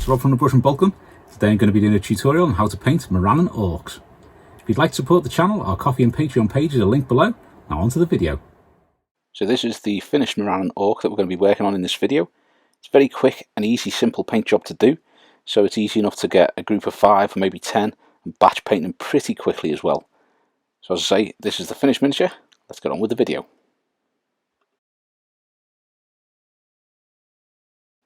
it's Rob from the Brush and Boltgun. Today I'm going to be doing a tutorial on how to paint Morannon Orcs. If you'd like to support the channel, our Coffee and Patreon page is a link below. Now on to the video. So this is the finished Morannon Orc that we're going to be working on in this video. It's very quick and easy, simple paint job to do. So it's easy enough to get a group of 5 or maybe 10 and batch paint them pretty quickly as well. So as I say, this is the finished miniature. Let's get on with the video.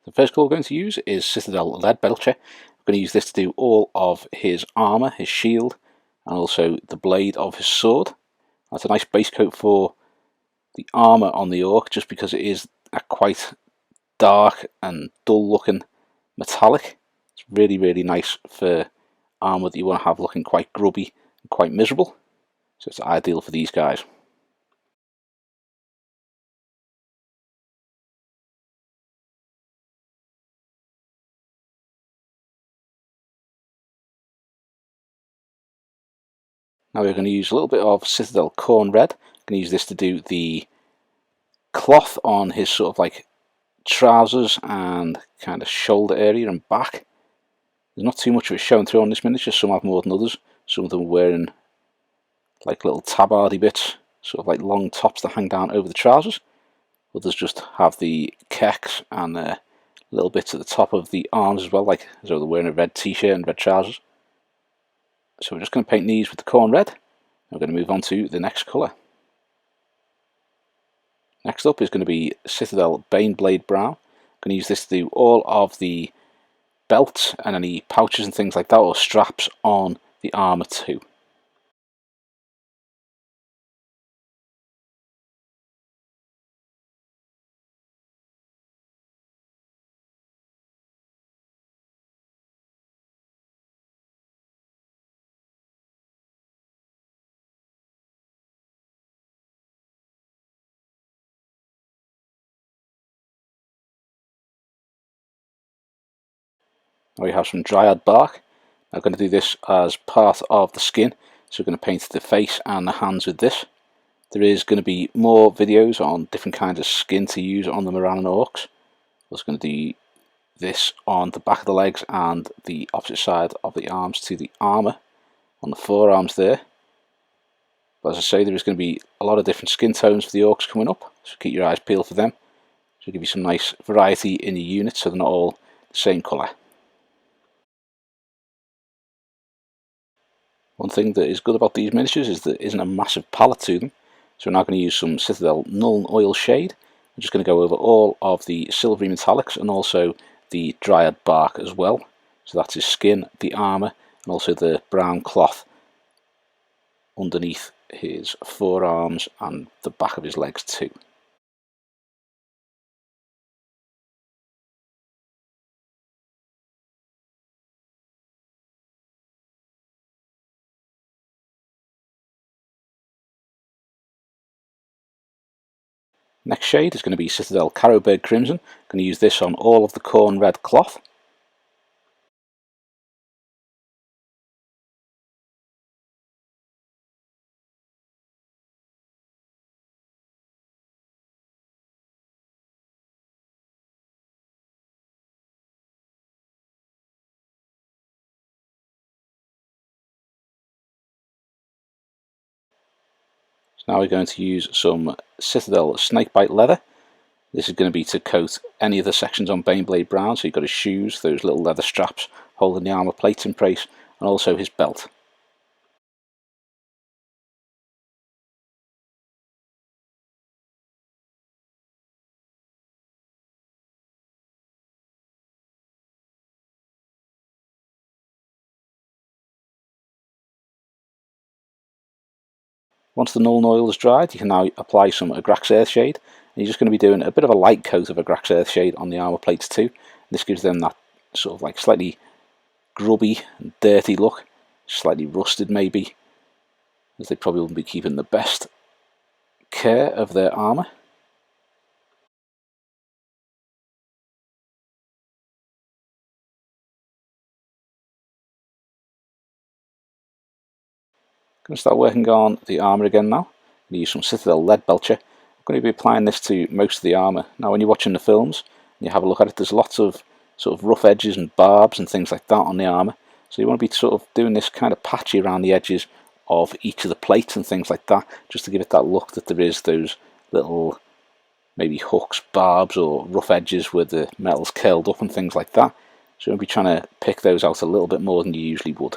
The first colour we're going to use is Citadel Leadbelcher. I'm going to use this to do all of his armour, his shield, and also the blade of his sword. That's a nice base coat for the armour on the orc, just because it is a quite dark and dull looking metallic. It's really nice for armour that you want to have looking quite grubby and quite miserable. So it's ideal for these guys. Now we're going to use a little bit of Citadel Khorne Red. I'm going to use this to do the cloth on his sort of like trousers and kind of shoulder area and back. There's not too much of it showing through on this miniature. Some have more than others. Some of them are wearing like little tabardy bits, sort of like long tops that hang down over the trousers. Others just have the kecks and little bits at the top of the arms as well, like as though they're wearing a red t-shirt and red trousers. So we're just going to paint these with the Khorne Red. We're going to move on to the next colour. Next up is going to be Citadel Baneblade Brown. I'm going to use this to do all of the belts and any pouches and things like that, or straps on the armour too. Now we have some Dryad bark. I'm going to do this as part of the skin, so we're going to paint the face and the hands with this. There is going to be more videos on different kinds of skin to use on the Morannon Orcs. I was going to do this on the back of the legs and the opposite side of the arms to the armour on the forearms there. But as I say, there is going to be a lot of different skin tones for the orcs coming up, so keep your eyes peeled for them. So give you some nice variety in your units so they're not all the same colour. One thing that is good about these miniatures is there isn't a massive palette to them. So we're now going to use some Citadel Nuln Oil shade. I'm just going to go over all of the silvery metallics and also the Dryad bark as well. So that's his skin, the armour, and also the brown cloth underneath his forearms and the back of his legs too. Next shade is going to be Citadel Carrowbird Crimson. I'm going to use this on all of the Khorne Red cloth. So now we're going to use some Citadel Snakebite leather. This is going to be to coat any of the sections on Baneblade brown, so you've got his shoes, those little leather straps holding the armour plates in place, and also his belt. Once the Nuln Oil is dried, you can now apply some Agrax Earthshade, and you're just going to be doing a bit of a light coat of Agrax Earthshade on the armour plates too. This gives them that sort of like slightly grubby and dirty look, slightly rusted maybe, as they probably wouldn't be keeping the best care of their armour. I'm going to start working on the armour again now. I'm going to use some Citadel Leadbelcher. I'm going to be applying this to most of the armour. Now when you're watching the films and you have a look at it, there's lots of sort of rough edges and barbs and things like that on the armour. So you want to be sort of doing this kind of patchy around the edges of each of the plates and things like that, just to give it that look that there is those little maybe hooks, barbs or rough edges where the metal's curled up and things like that. So you'll be trying to pick those out a little bit more than you usually would.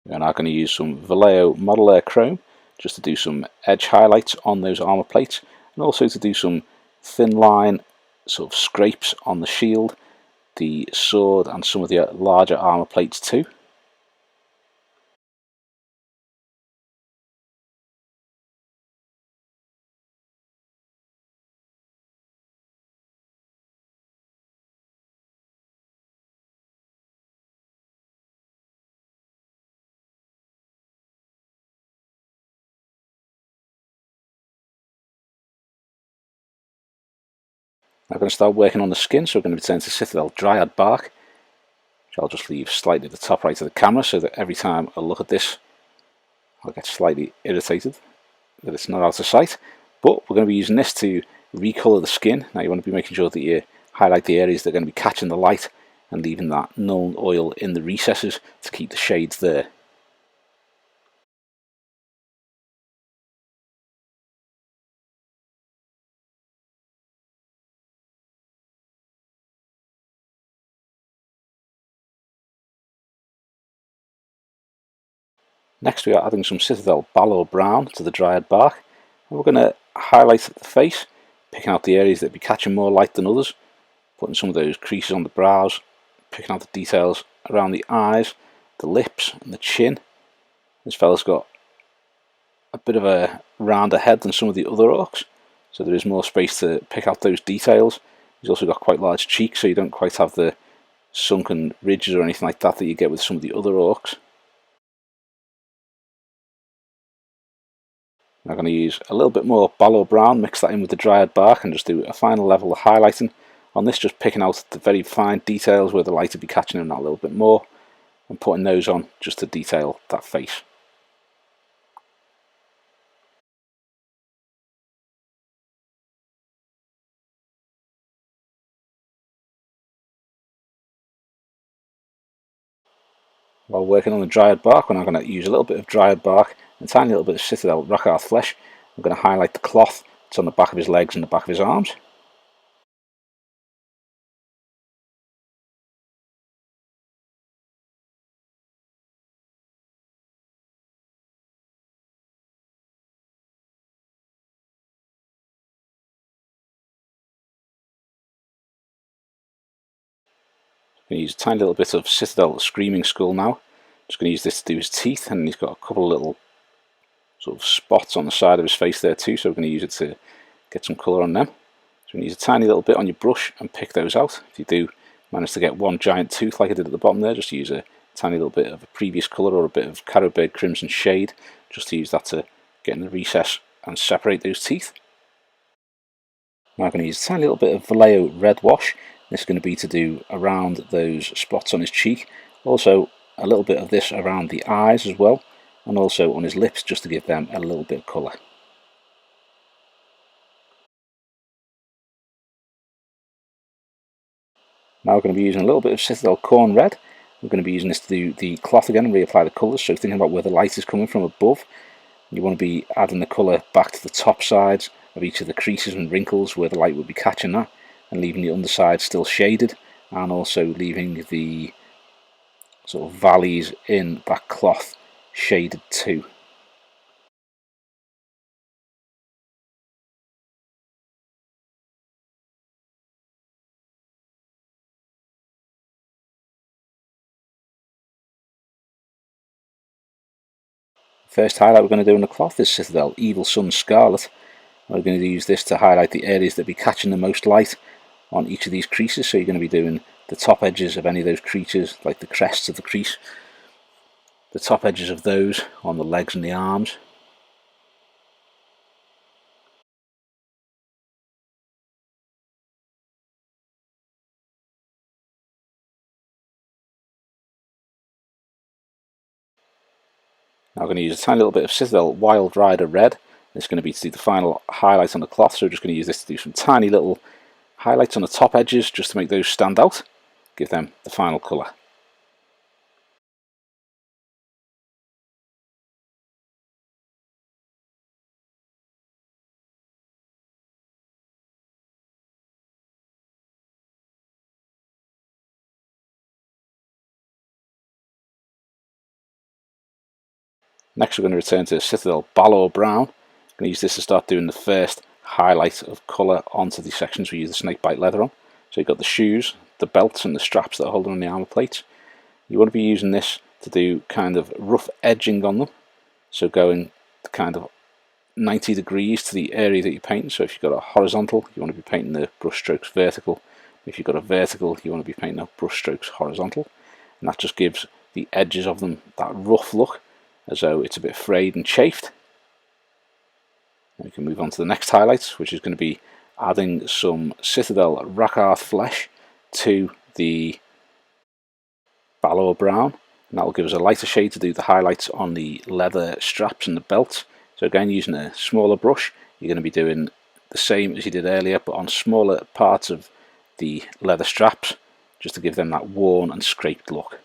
We're now going to use some Vallejo Model Air Chrome just to do some edge highlights on those armour plates, and also to do some thin line sort of scrapes on the shield, the sword and some of the larger armour plates too. I'm going to start working on the skin, so we're going to return to Citadel Dryad bark, which I'll just leave slightly at the top right of the camera so that every time I look at this I'll get slightly irritated that it's not out of sight. But we're going to be using this to recolour the skin. Now you want to be making sure that you highlight the areas that are going to be catching the light and leaving that Nuln Oil in the recesses to keep the shades there. Next we are adding some Citadel Balor Brown to the Dryad bark, and we're going to highlight the face, picking out the areas that be catching more light than others, putting some of those creases on the brows, picking out the details around the eyes, the lips and the chin. This fella's got a bit of a rounder head than some of the other orcs, so there is more space to pick out those details. He's also got quite large cheeks, so you don't quite have the sunken ridges or anything like that that you get with some of the other orcs. I'm going to use a little bit more Balor Brown, mix that in with the Dryad bark and just do a final level of highlighting on this, just picking out the very fine details where the light would be catching in that a little bit more and putting those on just to detail that face. While working on the Dryad bark, we're now going to use a little bit of Dryad bark and a tiny little bit of Citadel Rakarth flesh. I'm going to highlight the cloth that's on the back of his legs and the back of his arms. I'm going to use a tiny little bit of Citadel Screaming Skull now. Just going to use this to do his teeth, and he's got a couple of little sort of spots on the side of his face there too, so we're going to use it to get some colour on them. So we're going to use a tiny little bit on your brush and pick those out. If you do manage to get one giant tooth like I did at the bottom there, just use a tiny little bit of a previous colour or a bit of Carrowbird Crimson Shade, just to use that to get in the recess and separate those teeth. Now I'm going to use a tiny little bit of Vallejo Red Wash. This is going to be to do around those spots on his cheek. Also a little bit of this around the eyes as well, and also on his lips just to give them a little bit of colour. Now we're going to be using a little bit of Citadel Khorne Red. We're going to be using this to do the cloth again and reapply the colours, so thinking about where the light is coming from above. You want to be adding the colour back to the top sides of each of the creases and wrinkles where the light would be catching that, and leaving the underside still shaded, and also leaving the sort of valleys in that cloth shaded too. First highlight we're going to do on the cloth is Citadel Evil Sunz Scarlet. We're going to use this to highlight the areas that be catching the most light on each of these creases, so you're going to be doing the top edges of any of those creatures, like the crests of the crease, the top edges of those on the legs and the arms. Now I'm going to use a tiny little bit of Citadel Wild Rider Red It's going to be to do the final highlight on the cloth, so we're just going to use this to do some tiny little highlights on the top edges just to make those stand out, give them the final colour. Next we're going to return to Citadel Balor Brown. I'm going to use this to start doing the first highlight of colour onto the sections we use the Snakebite leather on. So you've got the shoes, the belts and the straps that are holding on the armour plates. You want to be using this to do kind of rough edging on them. So going kind of 90 degrees to the area that you're painting. So if you've got a horizontal, you want to be painting the brush strokes vertical. If you've got a vertical, you want to be painting the brush strokes horizontal. And that just gives the edges of them that rough look, as though it's a bit frayed and chafed. And we can move on to the next highlight, which is going to be adding some Citadel Rakarth flesh to the Vallejo Brown, and that will give us a lighter shade to do the highlights on the leather straps and the belt. So again, using a smaller brush, you're going to be doing the same as you did earlier, but on smaller parts of the leather straps, just to give them that worn and scraped look.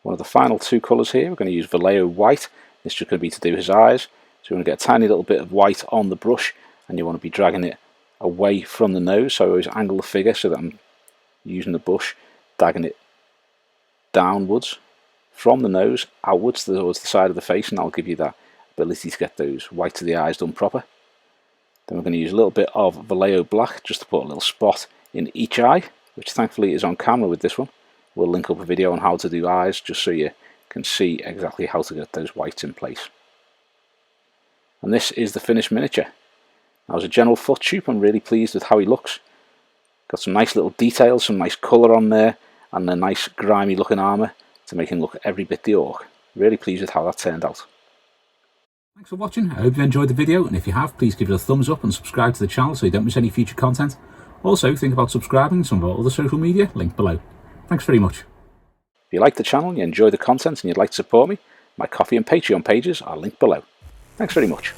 One of the final two colours here, we're going to use Vallejo White. This is just going to be to do his eyes. So you want to get a tiny little bit of white on the brush, and you want to be dragging it away from the nose. So I always angle the figure so that I'm using the brush, dragging it downwards from the nose, outwards towards the side of the face, and that'll give you that ability to get those whites of the eyes done proper. Then we're going to use a little bit of Vallejo Black just to put a little spot in each eye, which thankfully is on camera with this one. We'll link up a video on how to do eyes just so you can see exactly how to get those whites in place. And this is the finished miniature. Now, as a general foot troop, I'm really pleased with how he looks. Got some nice little details, some nice colour on there, and a nice grimy looking armour to make him look every bit the orc. Really pleased with how that turned out. Thanks for watching. I hope you enjoyed the video, and if you have, please give it a thumbs up and subscribe to the channel so you don't miss any future content. Also, think about subscribing to some of our other social media, linked below. Thanks very much. If you like the channel, you enjoy the content and you'd like to support me, my Ko-fi and Patreon pages are linked below. Thanks very much.